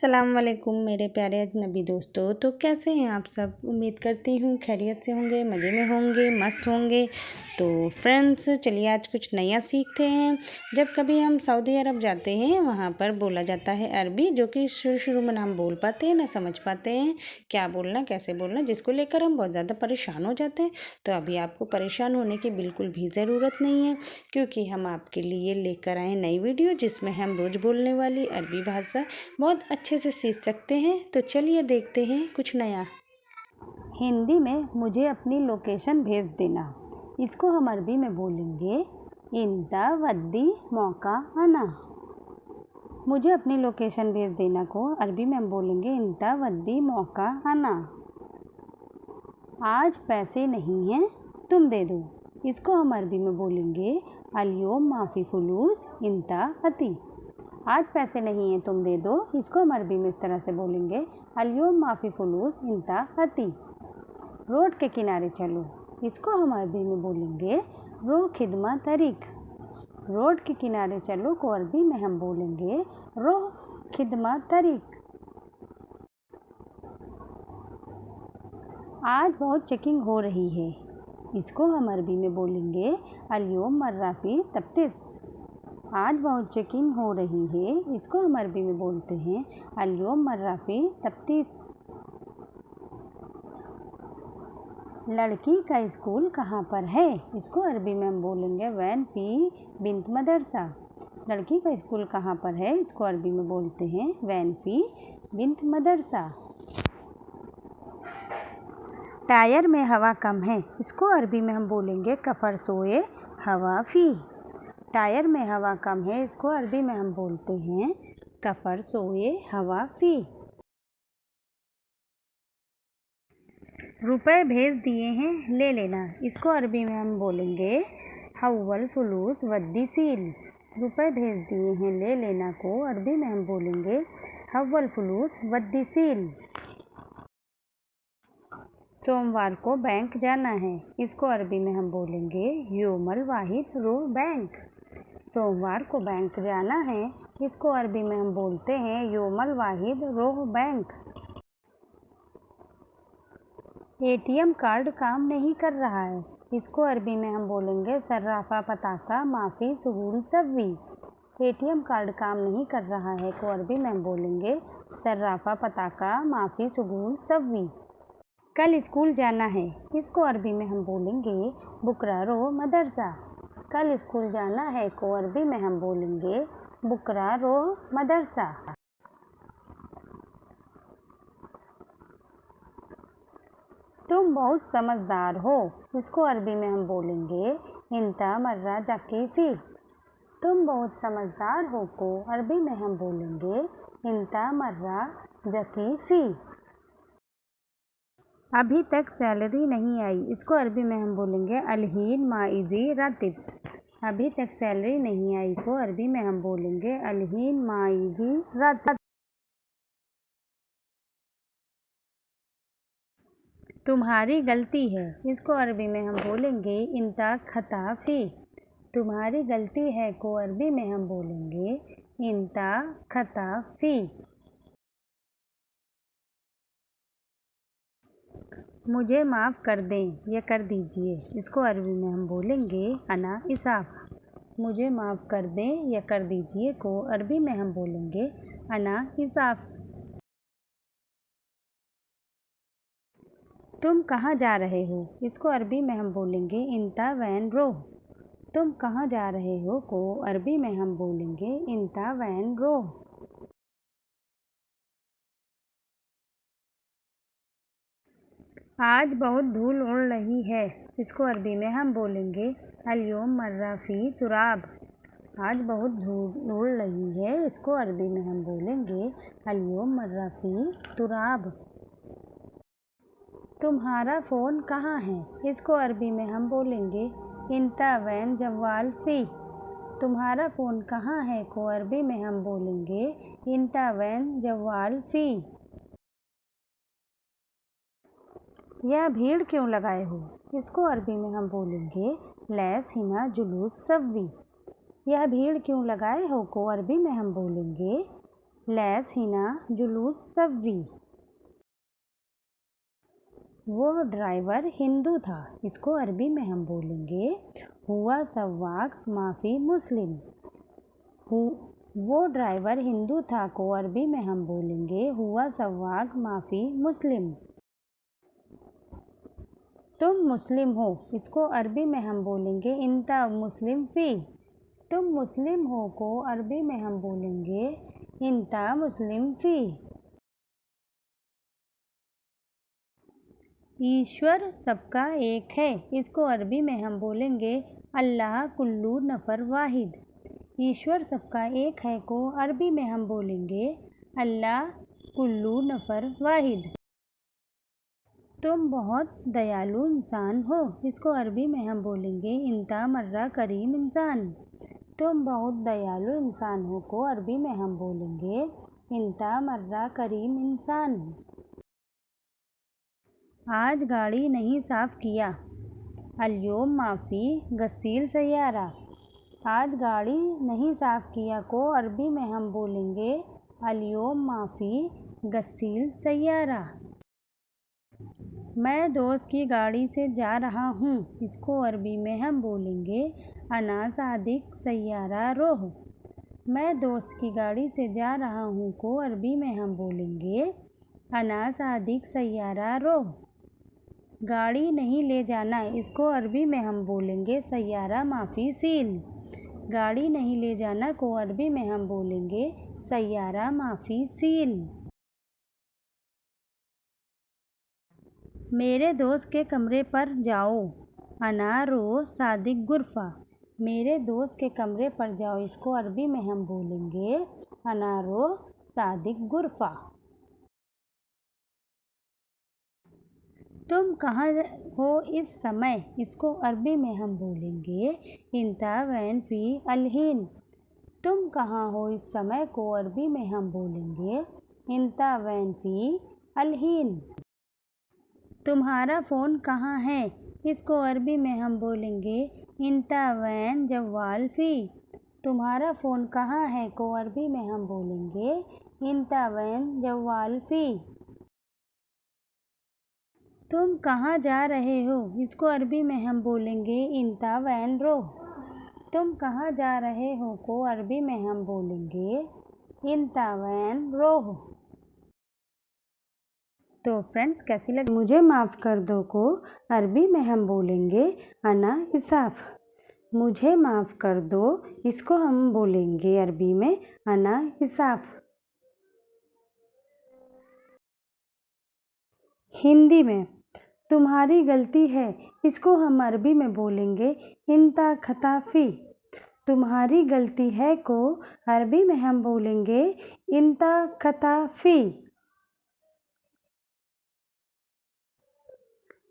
अस्सलाम वालेकुम मेरे प्यारे अजनबी दोस्तों। तो कैसे हैं आप सब? उम्मीद करती हूँ खैरियत से होंगे, मज़े में होंगे, मस्त होंगे। तो फ्रेंड्स, चलिए आज कुछ नया सीखते हैं। जब कभी हम सऊदी अरब जाते हैं, वहाँ पर बोला जाता है अरबी, जो कि शुरू में ना हम बोल पाते हैं ना समझ पाते हैं क्या बोलना कैसे बोलना, जिसको लेकर हम बहुत ज़्यादा परेशान हो जाते हैं। तो अभी आपको परेशान होने की बिल्कुल भी ज़रूरत नहीं है, क्योंकि हम आपके लिए लेकर आए नई वीडियो, जिसमें हम रोज़ बोलने वाली अरबी भाषा बहुत अच्छे से सीख सकते हैं। तो चलिए देखते हैं कुछ नया। हिंदी में मुझे अपनी लोकेशन भेज देना, इसको हम अरबी में बोलेंगे इंता वद्दी मौका आना। मुझे अपनी लोकेशन भेज देना को अरबी में हम बोलेंगे इंता वद्दी मौका आना। आज पैसे नहीं हैं, तुम दे दो, इसको हम अरबी में बोलेंगे अल्योम माफ़ी फुलूस इंता अती। आज पैसे नहीं हैं, तुम दे दो, इसको हम अरबी में इस तरह से बोलेंगे अल्योम माफ़ी फुलूस इंता अती। रोड के किनारे चलो, इसको हम अरबी में बोलेंगे रो खिदमा तरीक। रोड के किनारे चलो को अरबी में हम बोलेंगे रो खिदमा तरीक। आज बहुत चेकिंग हो रही है, इसको हम अरबी में बोलेंगे अल्योम मर्राफी तफ्तीश। आज बहुत चेकिंग हो रही है, इसको हम अरबी में बोलते हैं अल्योम मर्राफी तफ्तीश। लड़की का स्कूल कहाँ पर है, इसको अरबी में हम बोलेंगे वैन फी बिन्त मदरसा। लड़की का स्कूल कहाँ पर है, इसको अरबी में बोलते हैं वैन फी बिन्त मदरसा। टायर में हवा कम है, इसको अरबी में हम बोलेंगे कफ़र सोए हवा फी। टायर में हवा कम है, इसको अरबी में हम बोलते हैं कफ़र सोए हवा फी। रुपए भेज दिए हैं, ले लेना, इसको अरबी में हम बोलेंगे हव्वल फुलूस वद्दी सील। रुपए भेज दिए हैं, ले लेना को अरबी में हम बोलेंगे हव्वल फुलूस वद्दी सील। सोमवार को बैंक जाना है, इसको अरबी में हम बोलेंगे योमल वाहिद रो बैंक। सोमवार को बैंक जाना है, इसको अरबी में हम बोलते हैं योमल वाहिद रो बैंक। एटीएम कार्ड काम नहीं कर रहा है, इसको अरबी में हम बोलेंगे सर्राफा पताका माफ़ी सहूल सव्वी। एटीएम कार्ड काम नहीं कर रहा है को अरबी में हम बोलेंगे सर्राफा पताका माफ़ी सहूल सव्वी। कल स्कूल जाना है, इसको अरबी में हम बोलेंगे बुकरा रो मदरसा। कल स्कूल जाना है को अरबी में हम बोलेंगे बुकरा रो मदरसा। तुम बहुत समझदार हो, इसको अरबी में हम बोलेंगे इंता मर्रा जाकी फी। तुम बहुत समझदार हो को अरबी में हम बोलेंगे इंता मर्रा जाकी फी। अभी तक सैलरी नहीं आई, इसको अरबी में हम बोलेंगे अलहीन माइजी रातिब। अभी तक सैलरी नहीं आई को अरबी में हम बोलेंगे अलहीन माइजी रातिब। तुम्हारी गलती है, इसको अरबी में हम बोलेंगे इंता खता फी। तुम्हारी गलती है को अरबी में हम बोलेंगे इंता खता फी। मुझे माफ़ कर दें या कर दीजिए, इसको अरबी में हम बोलेंगे अना इसाफ़। मुझे माफ़ कर दें या कर दीजिए को अरबी में हम बोलेंगे अना इसाफ़। तुम कहाँ जा रहे हो, इसको अरबी में हम बोलेंगे इंता वैन रो। तुम कहाँ जा रहे हो को अरबी में हम बोलेंगे इंता वैन रो। आज बहुत धूल उड़ रही है, इसको अरबी में हम बोलेंगे अल्योम मर्रा फी तुराब। आज बहुत धूल उड़ रही है, इसको अरबी में हम बोलेंगे अल्योम मर्रा फी तुराब। तुम्हारा फ़ोन कहाँ है, इसको अरबी में हम बोलेंगे इंता वैन जवाल फ़ी। तुम्हारा फ़ोन कहाँ है को अरबी में हम बोलेंगे इंता वैन जवाल फ़ी। यह भीड़ क्यों लगाए हो, इसको अरबी में हम बोलेंगे लैस हिना जुलूस सव्वी। यह भीड़ क्यों लगाए हो को अरबी में हम बोलेंगे लैस हिना जुलूस सव्वी। वो ड्राइवर हिंदू था, इसको अरबी में हम बोलेंगे हुआ सव्वाक माफ़ी मुस्लिम। वो ड्राइवर हिंदू था को अरबी में हम बोलेंगे हुआ सव्वाक माफ़ी मुस्लिम। तुम मुस्लिम हो, इसको अरबी में हम बोलेंगे इंता मुस्लिम फ़ी। तुम मुस्लिम हो को अरबी में हम बोलेंगे इंता मुस्लिम फ़ी। ईश्वर सबका एक है, इसको अरबी में हम बोलेंगे अल्लाह कुल्लू नफ़र वाहिद। ईश्वर सबका एक है को अरबी में हम बोलेंगे अल्लाह कुल्लू नफ़र वाहिद। तुम बहुत दयालु इंसान हो, इसको अरबी में हम बोलेंगे इंता मर्रा करीम इंसान। तुम बहुत दयालु इंसान हो को अरबी में हम बोलेंगे इंता मर्रा करीम इंसान। आज गाड़ी नहीं साफ़ किया, अल्योम माफ़ी गसील सैयारा। आज गाड़ी नहीं साफ़ किया को अरबी में हम बोलेंगे अल्योम माफ़ी गसील सैयारा। मैं दोस्त की गाड़ी से जा रहा हूँ, इसको अरबी में हम बोलेंगे अना सादिक सैयारा रोह। मैं दोस्त की गाड़ी से जा रहा हूँ को अरबी में हम बोलेंगे अना सादिक सैयारा रोह। गाड़ी नहीं ले जाना, इसको अरबी में हम बोलेंगे सैयारा माफ़ी सील। गाड़ी नहीं ले जाना को अरबी में हम बोलेंगे सैयारा माफ़ी सील। मेरे दोस्त के कमरे पर जाओ, अना रो सादिक गुरफ़ा। मेरे दोस्त के कमरे पर जाओ, इसको अरबी में हम बोलेंगे अना रो सादिक गुरफ़ा। तुम कहाँ हो इस समय, इसको अरबी में हम बोलेंगे इंता वैन फ़ी अलहीन। तुम कहाँ हो इस समय को अरबी में हम बोलेंगे इंता वैन फ़ी अलहीन। तुम्हारा फ़ोन कहाँ है, इसको अरबी में हम बोलेंगे इंता वैन जवाल फ़ी। तुम्हारा फ़ोन कहाँ है को अरबी में हम बोलेंगे इंता वैन जवाल फ़ी। तुम कहाँ जा रहे हो, इसको अरबी में हम बोलेंगे इंता वैन रोह। तुम कहाँ जा रहे हो को अरबी में हम बोलेंगे इंता वैन रोह। तो फ्रेंड्स कैसी लगी मुझे माफ़ कर दो को अरबी में हम बोलेंगे अना इसाफ़। मुझे माफ़ कर दो, इसको हम बोलेंगे अरबी में अना इसाफ़। हिंदी में तुम्हारी गलती है, इसको हम अरबी में बोलेंगे इंता खताफ़ी। तुम्हारी गलती है को अरबी में हम बोलेंगे इंता खताफ़ी।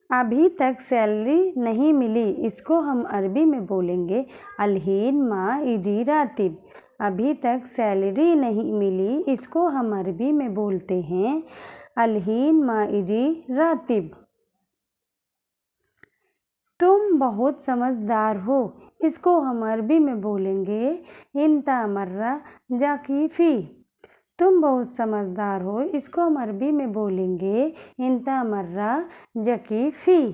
अभी तक सैलरी नहीं मिली, इसको हम अरबी में बोलेंगे अलहीन मा इजी रातिब। अभी तक सैलरी नहीं मिली, इसको हम अरबी में बोलते हैं अलहीन मा इजी रातिब। तुम बहुत समझदार हो, इसको हम अरबी में बोलेंगे इंता मर्रा जाकीफ़ी। तुम बहुत समझदार हो, इसको हम अरबी में बोलेंगे इंता मर्रा जकीफ़ी।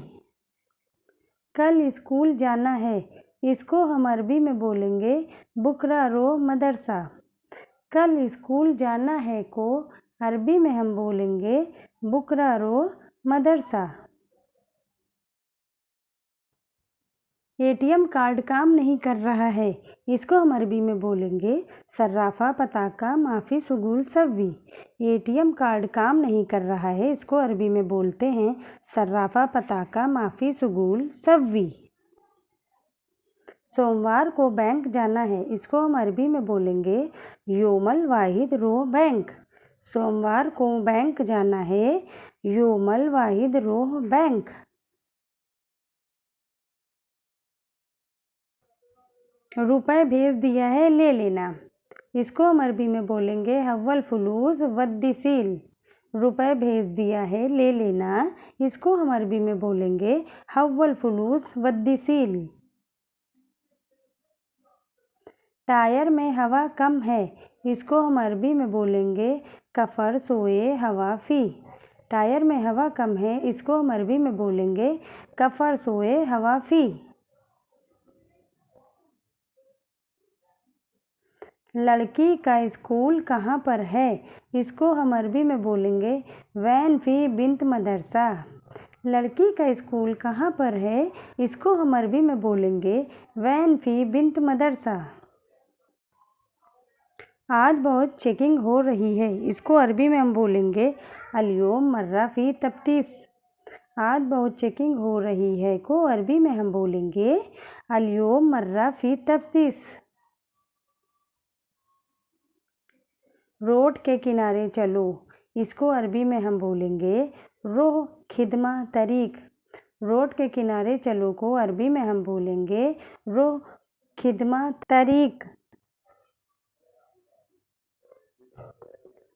कल स्कूल जाना है, इसको हम अरबी में बोलेंगे बुकरा रो मदरसा। कल स्कूल जाना है को अरबी में हम बोलेंगे बुकरा रो मदरसा। एटीएम कार्ड काम नहीं कर रहा है, इसको हम अरबी में बोलेंगे सर्राफ़ा पताका माफ़ी सुगुल सव्वी। एटीएम कार्ड काम नहीं कर रहा है, इसको अरबी में बोलते हैं सर्राफ़ा पताका माफ़ी सुगुल सव्वी। सोमवार को बैंक जाना है, इसको हम अरबी में बोलेंगे योमल वाहिद रो बैंक। सोमवार को बैंक जाना है, योमल वाहिद रो बैंक। रुपए भेज दिया है, ले लेना, इसको हम अरबी में बोलेंगे हव्वल फुलूस वद्दिसील। रुपए भेज दिया है, ले लेना, इसको हम अरबी में बोलेंगे हव्वल फुलूस वद्दिसील। टायर में हवा कम है, इसको हम अरबी में बोलेंगे कफ़र सोए हवा फ़ी। टायर में हवा कम है, इसको हम अरबी में बोलेंगे कफ़र सोए हवा फ़ी। लड़की का स्कूल कहाँ पर है, इसको हम अरबी में बोलेंगे वैन फ़ी बिन्त मदरसा। लड़की का स्कूल कहाँ पर है, इसको हम अरबी में बोलेंगे वैन फ़ी बिन्त मदरसा। आज बहुत चेकिंग हो रही है, इसको अरबी में हम बोलेंगे अल-यौम मर्रा फ़ी तफ्तीश। आज बहुत चेकिंग हो रही है को अरबी में हम बोलेंगे अल-यौम मर्रा फ़ी तफ्तीश। रोड के किनारे चलो, इसको अरबी में हम बोलेंगे रोह खिदमा तरीक। रोड के किनारे चलो को अरबी में हम बोलेंगे रोह खिदमा तरीक।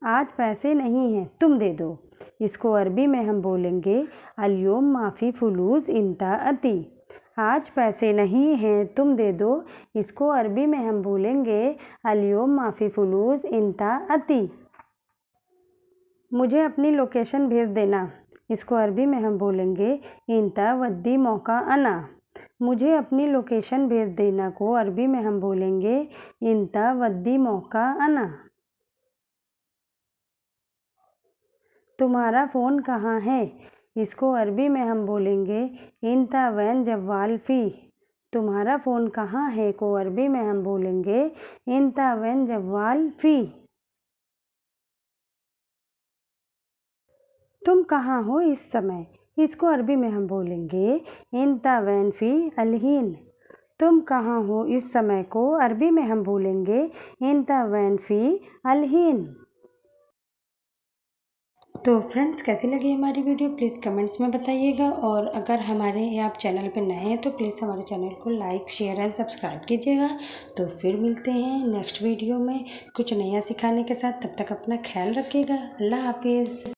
आज पैसे नहीं हैं, तुम दे दो, इसको अरबी में हम बोलेंगे अल-यौम माफ़ी फ़ुलूस इंता अती। आज पैसे नहीं हैं, तुम दे दो, इसको अरबी में हम बोलेंगे अल-यौम माफ़ी फ़ुलूस इंता अती। मुझे अपनी लोकेशन भेज देना, इसको अरबी में हम बोलेंगे इंता वद्दी मौका अना। मुझे अपनी लोकेशन भेज देना को अरबी में हम बोलेंगे इंता वद्दी मौका अना। तुम्हारा फ़ोन कहाँ है, इसको अरबी में हम बोलेंगे इंता वैन जवाल फ़ी। तुम्हारा फ़ोन कहाँ है को अरबी में हम बोलेंगे इंता वैन जवाल फ़ी। तुम कहाँ हो इस समय, इसको अरबी में हम बोलेंगे इंता वैन फ़ी अलहीन। तुम कहाँ हो इस समय को अरबी में हम बोलेंगे इंता वैन फ़ी अलहीन। तो फ्रेंड्स, कैसी लगी हमारी वीडियो प्लीज़ कमेंट्स में बताइएगा, और अगर हमारे आप चैनल पर नए हैं तो प्लीज़ हमारे चैनल को लाइक शेयर एंड सब्सक्राइब कीजिएगा। तो फिर मिलते हैं नेक्स्ट वीडियो में कुछ नया सिखाने के साथ, तब तक अपना ख्याल रखिएगा। अल्लाह हाफिज़।